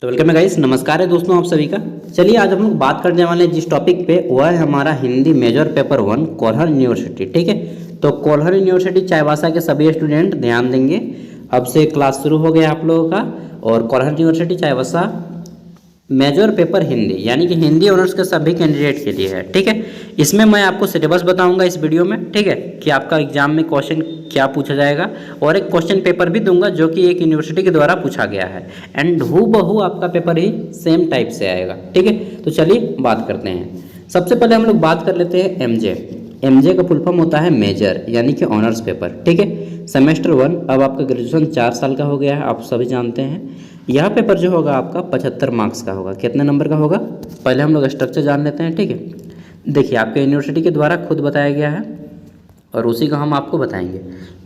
तो वेलकम है गाइस, नमस्कार है दोस्तों आप सभी का। चलिए आज हम लोग बात करने वाले हैं जिस टॉपिक पे, वह है हमारा Hindi major paper 1 Kolhan university. ठीक है, तो कोल्हार यूनिवर्सिटी चाईबासा के सभी स्टूडेंट ध्यान देंगे। अब से क्लास शुरू हो गया आप लोगों का, और Kolhan university Chaibasa major paper Hindi यानी कि हिंदी ऑनर्स के सभी कैंडिडेट के लिए है। ठीक है, इसमें मैं आपको सिलेबस बताऊंगा इस वीडियो में। ठीक है, कि आपका एग्जाम में क्वेश्चन क्या पूछा जाएगा, और एक क्वेश्चन पेपर भी दूंगा जो कि एक यूनिवर्सिटी के द्वारा पूछा गया है, एंड हूबहू आपका पेपर ही सेम टाइप से आएगा। ठीक है, तो चलिए बात करते हैं। सबसे पहले हम लोग बात कर लेते हैं एमजे। एमजे का फुल फॉर्म होता है मेजर यानी कि ऑनर्स पेपर। ठीक है, सेमेस्टर 1। अब आपका ग्रेजुएशन 4 साल का हो गया है, आप सभी जानते हैं। यह पेपर जो होगा आपका 75 मार्क्स का होगा। कितने नंबर का होगा, पहले हम लोग स्ट्रक्चर जान लेते हैं। ठीक है, देखिए आपके यूनिवर्सिटी के द्वारा खुद बताया गया है और उसी का हम आपको बताएंगे।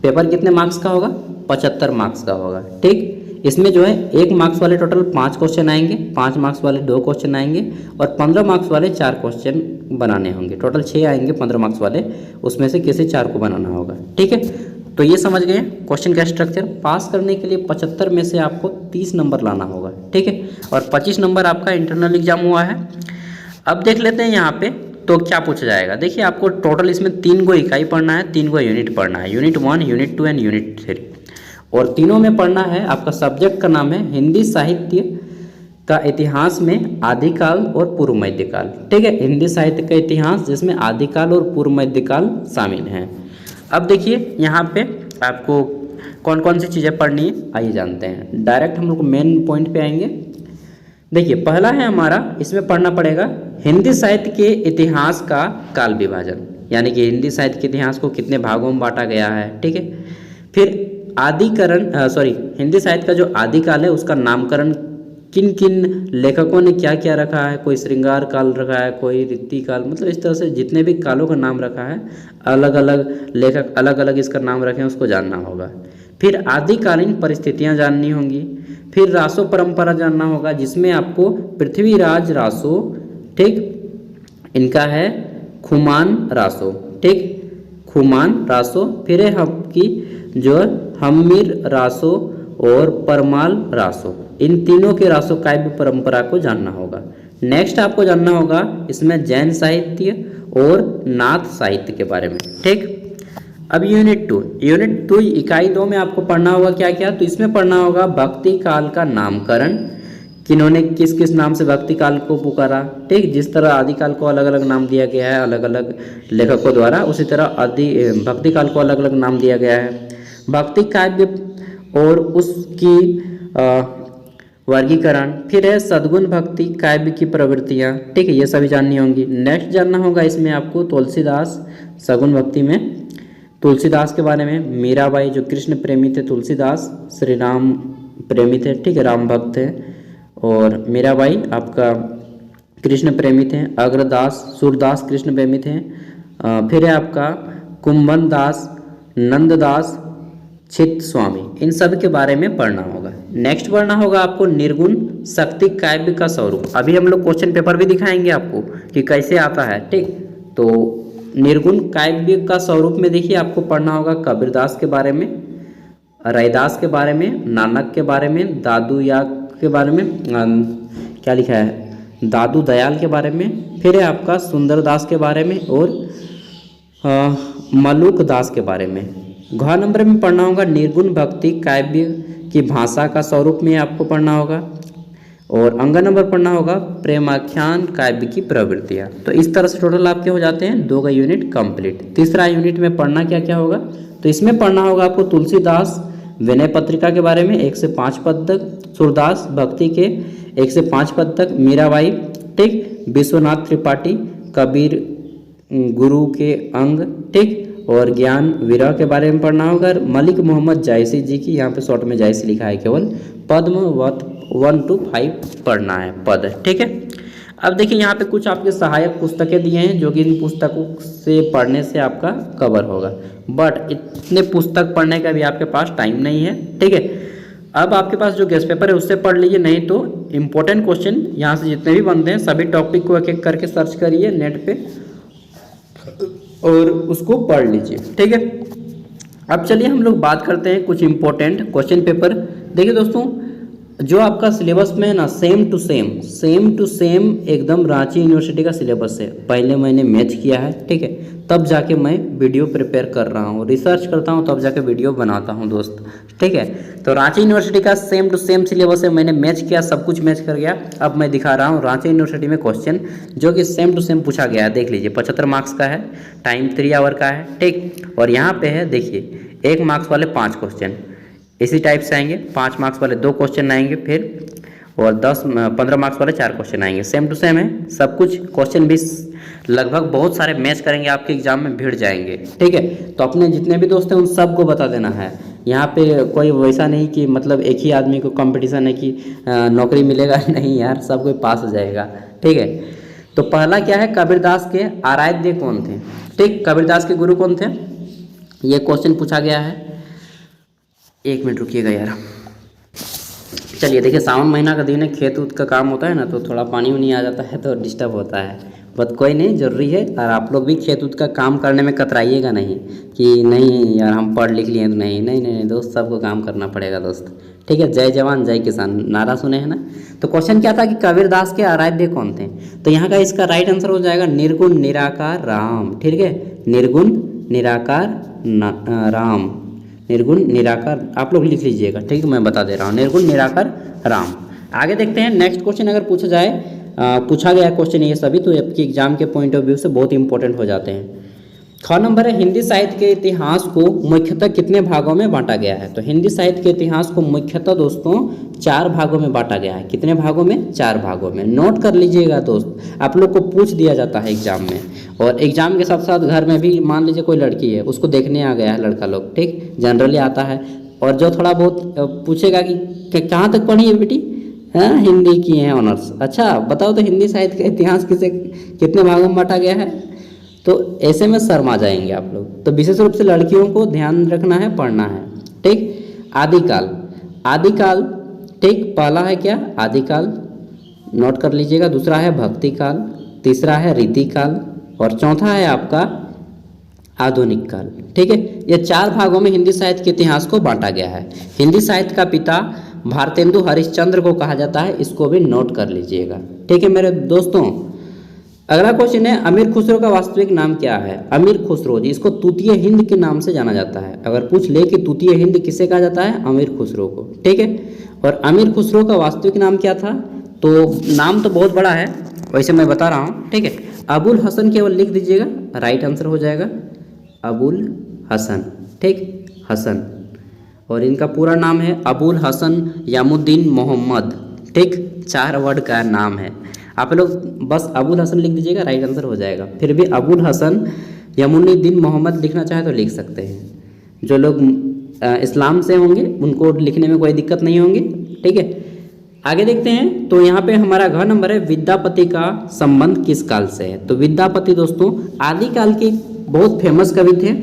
पेपर कितने मार्क्स का होगा, 75 मार्क्स का होगा। ठीक, इसमें जो है 1 मार्क्स वाले टोटल 5 क्वेश्चन आएंगे, 5 मार्क्स वाले 2 क्वेश्चन आएंगे, और 15 मार्क्स वाले 4 क्वेश्चन बनाने होंगे। टोटल 6 आएंगे 15 मार्क्स वाले, उसमें से किसी 4 को बनाना होगा। ठीक है, तो ये समझ गए क्वेश्चन का स्ट्रक्चर। पास करने के लिए 75 में से आपको 30 नंबर लाना होगा। ठीक है, और 25 नंबर आपका इंटरनल एग्जाम हुआ है। अब देख लेते हैं यहाँ पे तो क्या पूछा जाएगा। देखिए आपको टोटल इसमें 3 गो इकाई पढ़ना है, 3 गो यूनिट पढ़ना है, यूनिट 1, यूनिट 2 एंड यूनिट 3। और तीनों में पढ़ना है, आपका सब्जेक्ट का नाम है हिंदी साहित्य का इतिहास में आदिकाल और पूर्व मध्यकाल। ठीक है, हिंदी साहित्य का इतिहास जिसमें आदिकाल और पूर्व मध्यकाल शामिल हैं। अब देखिए यहाँ पे आपको कौन कौन सी चीज़ें पढ़नी है, आइए जानते हैं। डायरेक्ट हम लोग मेन पॉइंट पे आएंगे। देखिए पहला है हमारा, इसमें पढ़ना पड़ेगा हिंदी साहित्य के इतिहास का काल विभाजन, यानी कि हिंदी साहित्य के इतिहास को कितने भागों में बांटा गया है। ठीक है, फिर हिंदी साहित्य का जो आदिकाल है उसका नामकरण किन किन लेखकों ने क्या क्या रखा है। कोई श्रृंगार काल रखा है, कोई रीति काल, मतलब इस तरह से जितने भी कालों का नाम रखा है, अलग अलग लेखक अलग अलग इसका नाम रखे हैं, उसको जानना होगा। फिर आदिकालीन परिस्थितियां जाननी होंगी। फिर रासो परंपरा जानना होगा, जिसमें आपको पृथ्वीराज रासो, ठीक, इनका है खुमान रासो। ठीक, खुमान रासो। फिर है आपकी जो हम्मीर रासो और परमाल रासो, इन तीनों के रासो काव्य परंपरा को जानना होगा। नेक्स्ट आपको जानना होगा इसमें जैन साहित्य और नाथ साहित्य के बारे में। ठीक, अब यूनिट 2 इकाई 2 में आपको पढ़ना होगा क्या क्या, तो इसमें पढ़ना होगा भक्ति काल का नामकरण, किन्होंने किस किस नाम से भक्ति काल को पुकारा। ठीक, जिस तरह आदिकाल को अलग अलग नाम दिया गया है अलग अलग लेखकों द्वारा, उसी तरह भक्ति काल को अलग अलग नाम दिया गया है। भक्ति काव्य और उसकी वर्गीकरण। फिर है सद्गुण भक्ति काव्य की प्रवृत्तियाँ। ठीक है, ये सभी जाननी होंगी। नेक्स्ट जानना होगा इसमें आपको तुलसीदास, सगुण भक्ति में तुलसीदास के बारे में। मीराबाई जो कृष्ण प्रेमी थे, तुलसीदास श्री राम प्रेमी थे। ठीक है, राम भक्त थे, और मीराबाई आपका कृष्ण प्रेमी थे। अग्रदास सूरदास कृष्ण प्रेमी थे। फिर है आपका कुंभन दास, नंददास, चित्त स्वामी, इन सब के बारे में पढ़ना होगा। नेक्स्ट पढ़ना होगा आपको निर्गुण शक्ति काव्य का स्वरूप। अभी हम लोग क्वेश्चन पेपर भी दिखाएंगे आपको कि कैसे आता है। ठीक, तो निर्गुण काव्य का स्वरूप में देखिए आपको पढ़ना होगा कबीरदास के बारे में, रैदास के बारे में, नानक के बारे में, दादू याग के बारे में, क्या लिखा है, दादू दयाल के बारे में। फिर है आपका सुंदरदास के बारे में, और मलुक दास के बारे में। घ नंबर में पढ़ना होगा निर्गुण भक्ति काव्य की भाषा का स्वरूप में आपको पढ़ना होगा, और अंग नंबर पढ़ना होगा प्रेमाख्यान काव्य की प्रवृत्तियाँ। तो इस तरह से टोटल आपके हो जाते हैं 2 का यूनिट कंप्लीट। तीसरा यूनिट में पढ़ना क्या क्या होगा, तो इसमें पढ़ना होगा आपको तुलसीदास विनय पत्रिका के बारे में 1 से 5 पद तक, सूरदास भक्ति के 1 से 5 पद तक, मीराबाई, ठीक, विश्वनाथ त्रिपाठी कबीर गुरु के अंग, ठीक, और ज्ञान विरह के बारे में पढ़ना होगा। मलिक मोहम्मद जायसी जी की, यहाँ पे शॉर्ट में जायसी लिखा है केवल, पद्म 1 to 5 पढ़ना है पद। ठीक है, अब देखिए यहाँ पे कुछ आपके सहायक पुस्तकें दिए हैं जो कि इन पुस्तकों से पढ़ने से आपका कवर होगा, बट इतने पुस्तक पढ़ने का भी आपके पास टाइम नहीं है। ठीक है, अब आपके पास जो गेस्ट पेपर है उससे पढ़ लीजिए, नहीं तो इम्पोर्टेंट क्वेश्चन यहाँ से जितने भी बनते हैं सभी टॉपिक को एक एक करके सर्च करिए नेट पे और उसको पढ़ लीजिए। ठीक है, अब चलिए हम लोग बात करते हैं कुछ इंपॉर्टेंट क्वेश्चन पेपर। देखिए दोस्तों, जो आपका सिलेबस में है ना, सेम टू सेम एकदम रांची यूनिवर्सिटी का सिलेबस है। पहले मैंने मैच किया है, ठीक है, तब जाके मैं वीडियो प्रिपेयर कर रहा हूँ, रिसर्च करता हूँ, तब जाके वीडियो बनाता हूँ दोस्त, ठीक है। तो रांची यूनिवर्सिटी का सेम टू सेम सिलेबस है, मैंने मैच किया, सब कुछ मैच कर गया। अब मैं दिखा रहा हूँ रांची यूनिवर्सिटी में क्वेश्चन जो कि सेम टू सेम पूछा गया है। देख लीजिए, 75 मार्क्स का है, टाइम 3 आवर का है, ठीक। और यहाँ पे है देखिए 1 मार्क्स वाले 5 क्वेश्चन इसी टाइप से आएंगे, 5 मार्क्स वाले 2 क्वेश्चन आएंगे फिर, और 15 मार्क्स वाले 4 क्वेश्चन आएंगे। सेम टू सेम है सब कुछ, क्वेश्चन भी लगभग बहुत सारे मैच करेंगे, आपके एग्जाम में भिड़ जाएंगे, ठीक है। तो अपने जितने भी दोस्त हैं उन सबको बता देना है। यहाँ पे कोई वैसा नहीं कि मतलब एक ही आदमी को कंपटीशन है कि नौकरी मिलेगा, नहीं यार, सब कोई पास हो जाएगा, ठीक है। तो पहला क्या है, कबीरदास के आराध्य कौन थे, ठीक। कबीरदास के गुरु कौन थे, ये क्वेश्चन पूछा गया है। 1 मिनट रुकिएगा यार। चलिए देखिए, सावन महीना का दिन है, खेत उत का काम होता है ना, तो थोड़ा पानी नहीं आ जाता है तो डिस्टर्ब होता है, बट कोई नहीं, ज़रूरी है। और आप लोग भी खेत उत का काम करने में कतराइएगा नहीं कि नहीं यार हम पढ़ लिख लिए, तो नहीं दोस्त, सबको काम करना पड़ेगा दोस्त, ठीक है। जय जवान जय किसान नारा सुने हैं ना। तो क्वेश्चन क्या था कि कबीरदास के आराध्य कौन थे, तो यहाँ का इसका राइट आंसर हो जाएगा निर्गुण निराकार राम, ठीक है। निर्गुण निराकार राम, निर्गुण निराकार आप लोग लिख लीजिएगा, ठीक है, मैं बता दे रहा हूँ, निर्गुण निराकार राम। आगे देखते हैं नेक्स्ट क्वेश्चन। अगर पूछा जाए, पूछा गया क्वेश्चन ये सभी तो आपकी एग्जाम के पॉइंट ऑफ व्यू से बहुत इंपॉर्टेंट हो जाते हैं। ख नंबर है, हिंदी साहित्य के इतिहास को मुख्यतः कितने भागों में बांटा गया है, तो हिंदी साहित्य के इतिहास को मुख्यतः दोस्तों 4 भागों में बांटा गया है। कितने भागों में, 4 भागों में। नोट कर लीजिएगा दोस्त, आप लोग को पूछ दिया जाता है एग्जाम में, और एग्जाम के साथ साथ घर में भी मान लीजिए कोई लड़की है, उसको देखने आ गया है लड़का लोग, ठीक, जनरली आता है। और जो थोड़ा बहुत पूछेगा कि कहाँ तक पढ़ी है बेटी, हाँ हिंदी की है ऑनर्स, अच्छा बताओ तो हिंदी साहित्य का इतिहास कितने भागों में बांटा गया है, तो ऐसे में शर्मा जाएंगे आप लोग। तो विशेष रूप से लड़कियों को ध्यान रखना है, पढ़ना है, ठीक। आदिकाल, ठीक, पहला है क्या, आदिकाल, नोट कर लीजिएगा। दूसरा है भक्ति काल, तीसरा है रीतिकाल, और चौथा है आपका आधुनिक काल, ठीक है। ये 4 भागों में हिंदी साहित्य के इतिहास को बांटा गया है। हिंदी साहित्य का पिता भारतेंदु हरिश्चंद्र को कहा जाता है, इसको भी नोट कर लीजिएगा, ठीक है मेरे दोस्तों। अगला क्वेश्चन है, अमीर खुसरो का वास्तविक नाम क्या है। अमीर खुसरो जी, इसको तूतीय हिंद के नाम से जाना जाता है। अगर पूछ ले कि तूतीय हिंद किसे कहा जाता है, अमीर खुसरो को, ठीक है। और अमीर खुसरो का वास्तविक नाम क्या था, तो नाम तो बहुत बड़ा है, वैसे मैं बता रहा हूँ, ठीक है। अबुल हसन केवल लिख दीजिएगा, राइट आंसर हो जाएगा अबुल हसन, ठीक, हसन। और इनका पूरा नाम है अबुल हसन यामुद्दीन मोहम्मद, ठीक, 4 वर्ड का नाम है। आप लोग बस अबुल हसन लिख दीजिएगा, राइट आंसर हो जाएगा। फिर भी अबुल हसन यामुद्दीन मोहम्मद लिखना चाहे तो लिख सकते हैं। जो लोग इस्लाम से होंगे उनको लिखने में कोई दिक्कत नहीं होगी, ठीक है। आगे देखते हैं, तो यहाँ पे हमारा घ नंबर है, विद्यापति का संबंध किस काल से है। तो विद्यापति दोस्तों आदिकाल के बहुत फेमस कवि थे,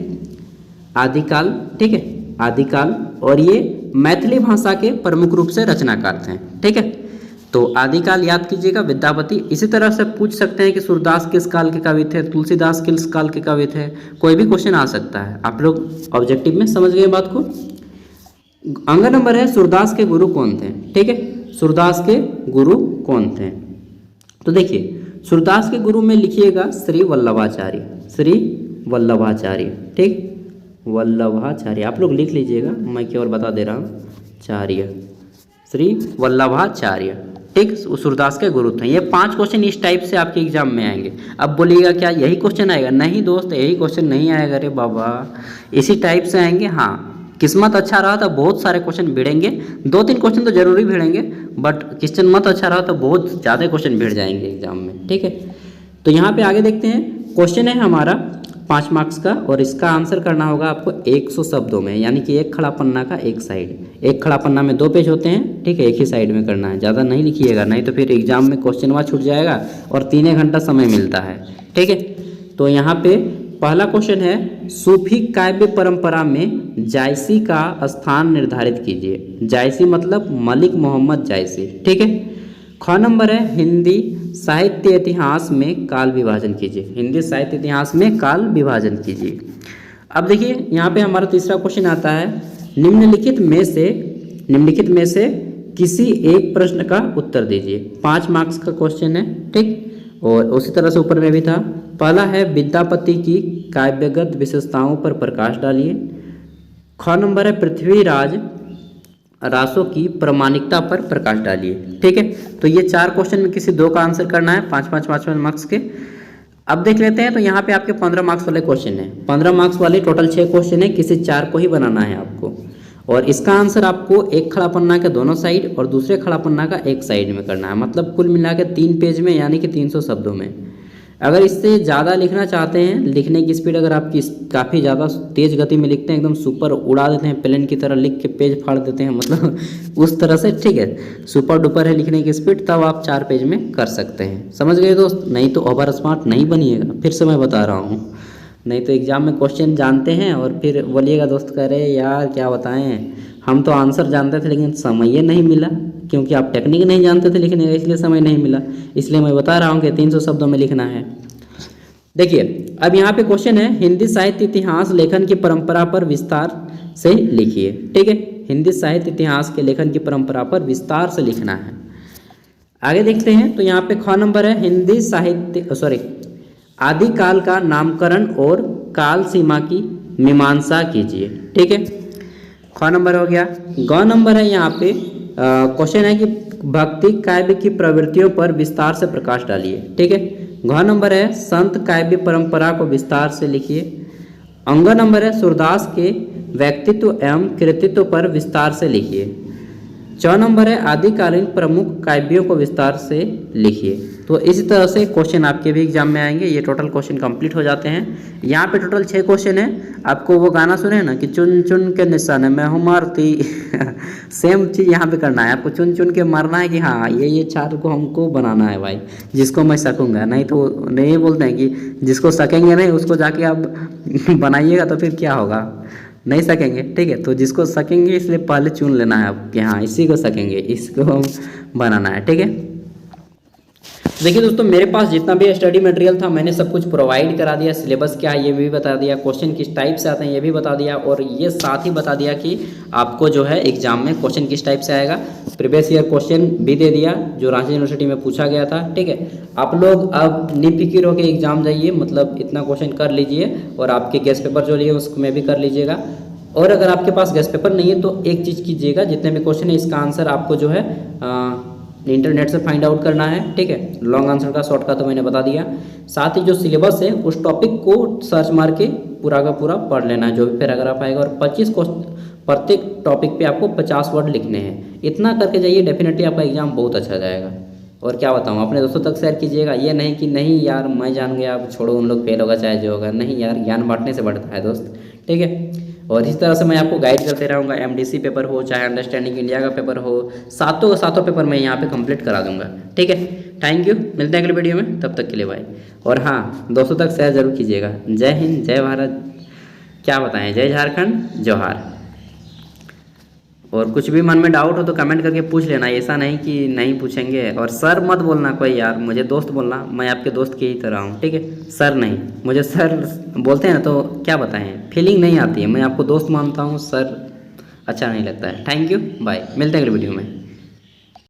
आदिकाल, ठीक है, आदिकाल। और ये मैथिली भाषा के प्रमुख रूप से रचनाकार थे, ठीक है। तो आदिकाल याद कीजिएगा, विद्यापति। इसी तरह से पूछ सकते हैं कि सूरदास किस काल के कवि थे, तुलसीदास किस काल के कवि थे, कोई भी क्वेश्चन आ सकता है। आप लोग ऑब्जेक्टिव में समझ गए बात को। अंग नंबर है, सूरदास के गुरु कौन थे, ठीक है। सूरदास के गुरु कौन थे, तो देखिए सूरदास के गुरु में लिखिएगा श्री वल्लभाचार्य, श्री वल्लभाचार्य, ठीक, वल्लभाचार्य आप लोग लिख लीजिएगा, मैं केवल बता दे रहा हूँ, चार्य, श्री वल्लभाचार्य, ठीक, सूरदास के गुरु थे। ये 5 क्वेश्चन इस टाइप से आपके एग्जाम में आएंगे। अब बोलिएगा क्या यही क्वेश्चन आएगा, नहीं दोस्त, यही क्वेश्चन नहीं आएगा, अरे बाबा इसी टाइप से आएंगे। हाँ, किस्मत अच्छा रहा तो बहुत सारे क्वेश्चन भिड़ेंगे, 2-3 क्वेश्चन तो जरूरी भिड़ेंगे, बट किस्मत अच्छा रहा तो बहुत ज़्यादा क्वेश्चन भिड़ जाएंगे एग्जाम में, ठीक है। तो यहाँ पे आगे देखते हैं, क्वेश्चन है हमारा 5 मार्क्स का, और इसका आंसर करना होगा आपको 100 शब्दों में, यानी कि एक खड़ा पन्ना का एक साइड। एक खड़ा पन्ना में 2 पेज होते हैं, ठीक है, एक ही साइड में करना है, ज़्यादा नहीं लिखिएगा, नहीं तो फिर एग्जाम में क्वेश्चन वहाँ छूट जाएगा और 3 घंटा समय मिलता है, ठीक है। तो यहाँ पे पहला क्वेश्चन है, सूफी काव्य परंपरा में जायसी का स्थान निर्धारित कीजिए। जायसी मतलब मलिक मोहम्मद जायसी, ठीक है। ख नंबर है, हिंदी साहित्य इतिहास में काल विभाजन कीजिए। हिंदी साहित्य इतिहास में काल विभाजन कीजिए। अब देखिए यहाँ पे हमारा तीसरा क्वेश्चन आता है, निम्नलिखित में से किसी एक प्रश्न का उत्तर दीजिए। 5 मार्क्स का क्वेश्चन है, ठीक। और उसी तरह से ऊपर में भी था। पहला है विद्यापति की काव्यगत विशेषताओं पर प्रकाश डालिए। ख नंबर है पृथ्वीराज रासों की प्रामाणिकता पर प्रकाश डालिए, ठीक है। तो ये 4 क्वेश्चन में किसी 2 का आंसर करना है, 5-5 मार्क्स के। अब देख लेते हैं, तो यहाँ पे आपके 15 मार्क्स वाले क्वेश्चन है। 15 मार्क्स वाले टोटल 6 क्वेश्चन है, किसी 4 को ही बनाना है आपको। और इसका आंसर आपको एक खड़ा पन्ना के दोनों साइड और दूसरे खड़ा पन्ना का एक साइड में करना है, मतलब कुल मिला के 3 पेज में, यानी कि 300 शब्दों में। अगर इससे ज़्यादा लिखना चाहते हैं, लिखने की स्पीड अगर आपकी काफ़ी ज़्यादा तेज़ गति में लिखते हैं, एकदम सुपर उड़ा देते हैं, प्लेन की तरह लिख के पेज फाड़ देते हैं, मतलब उस तरह से, ठीक है, सुपर डुपर है लिखने की स्पीड, तब आप 4 पेज में कर सकते हैं। समझ गए दोस्त? नहीं तो ओवर स्मार्ट नहीं बनिएगा, फिर से मैं बता रहा हूँ। नहीं तो एग्जाम में क्वेश्चन जानते हैं और फिर बोलिएगा दोस्त कह रहे यार क्या बताएं, हम तो आंसर जानते थे लेकिन समय ये नहीं मिला, क्योंकि आप टेक्निक नहीं जानते थे लिखने का, इसलिए समय नहीं मिला। इसलिए मैं बता रहा हूँ कि 300 शब्दों में लिखना है। देखिए अब यहाँ पे क्वेश्चन है, हिंदी साहित्य इतिहास लेखन की परंपरा पर विस्तार से लिखिए, ठीक है। हिंदी साहित्य इतिहास के लेखन की परंपरा पर विस्तार से लिखना है। आगे देखते हैं, तो यहाँ पे ख नंबर है हिंदी साहित्य आदिकाल का नामकरण और काल सीमा की मीमांसा कीजिए, ठीक है। ख नंबर हो गया। ग नंबर है यहाँ पे क्वेश्चन है कि भक्ति काव्य की प्रवृत्तियों पर विस्तार से प्रकाश डालिए, ठीक है। घ नंबर है संत काव्य परंपरा को विस्तार से लिखिए। अंग नंबर है सूरदास के व्यक्तित्व एवं कृतित्व पर विस्तार से लिखिए। च नंबर है आदिकालीन प्रमुख काव्यों को विस्तार से लिखिए। तो इसी तरह से क्वेश्चन आपके भी एग्जाम में आएंगे। ये टोटल क्वेश्चन कंप्लीट हो जाते हैं। यहाँ पे टोटल 6 क्वेश्चन है। आपको वो गाना सुने ना कि चुन चुन के निशाने मैं हूँ मारती सेम चीज़ यहाँ पे करना है आपको, चुन चुन के मारना है कि हाँ ये 4 को हमको बनाना है भाई, जिसको मैं सकूँगा। नहीं तो नहीं बोलते हैं कि जिसको सकेंगे नहीं उसको जाके आप बनाइएगा तो फिर क्या होगा, नहीं सकेंगे, ठीक है। तो जिसको सकेंगे इसलिए पहले चुन लेना है आप कि हाँ इसी को सकेंगे, इसको हम बनाना है, ठीक है। देखिए दोस्तों, मेरे पास जितना भी स्टडी मटेरियल था मैंने सब कुछ प्रोवाइड करा दिया। सिलेबस क्या है ये भी बता दिया, क्वेश्चन किस टाइप से आते हैं ये भी बता दिया, और ये साथ ही बता दिया कि आपको जो है एग्जाम में क्वेश्चन किस टाइप से आएगा। प्रीवियस ईयर क्वेश्चन भी दे दिया जो रांची यूनिवर्सिटी में पूछा गया था, ठीक है। आप लोग अब निफिकिर होकर एग्जाम जाइए, मतलब इतना क्वेश्चन कर लीजिए, और आपके गेस्ट पेपर जो लिए उसमें भी कर लीजिएगा। और अगर आपके पास गेस्ट पेपर नहीं है तो एक चीज़ कीजिएगा, जितने भी क्वेश्चन है इसका आंसर आपको जो है इंटरनेट से फाइंड आउट करना है, ठीक है। लॉन्ग आंसर का शॉर्ट का तो मैंने बता दिया। साथ ही जो सिलेबस है उस टॉपिक को सर्च मार के पूरा का पूरा पढ़ लेना है, जो भी पैराग्राफ आएगा। और 25 प्रत्येक टॉपिक पे आपको 50 वर्ड लिखने हैं। इतना करके जाइए, डेफिनेटली आपका एग्जाम बहुत अच्छा जाएगा। और क्या बताऊँ, अपने दोस्तों तक शेयर कीजिएगा। ये नहीं कि नहीं यार मैं जान गया, अब छोड़ो उन लोग फेल होगा चाहे जो होगा, नहीं यार, ज्ञान बांटने से बढ़ता है दोस्त, ठीक है। और इस तरह से मैं आपको गाइड करते रहूँगा। एमडीसी पेपर हो चाहे अंडरस्टैंडिंग इंडिया का पेपर हो, सातों पेपर मैं यहाँ पे कंप्लीट करा दूंगा, ठीक है। थैंक यू, मिलते हैं अगले वीडियो में, तब तक के लिए बाय। और हाँ, दोस्तों तक शेयर जरूर कीजिएगा। जय हिंद, जय भारत, क्या बताएं, जय झारखंड, जोहार। और कुछ भी मन में डाउट हो तो कमेंट करके पूछ लेना, ऐसा नहीं कि नहीं पूछेंगे। और सर मत बोलना कोई यार, मुझे दोस्त बोलना, मैं आपके दोस्त की ही तरह हूँ, ठीक है। सर नहीं, मुझे सर बोलते हैं ना तो क्या बताएं, फीलिंग नहीं आती है। मैं आपको दोस्त मानता हूँ, सर अच्छा नहीं लगता है। थैंक यू, बाय, मिलते हैं अगले वीडियो में।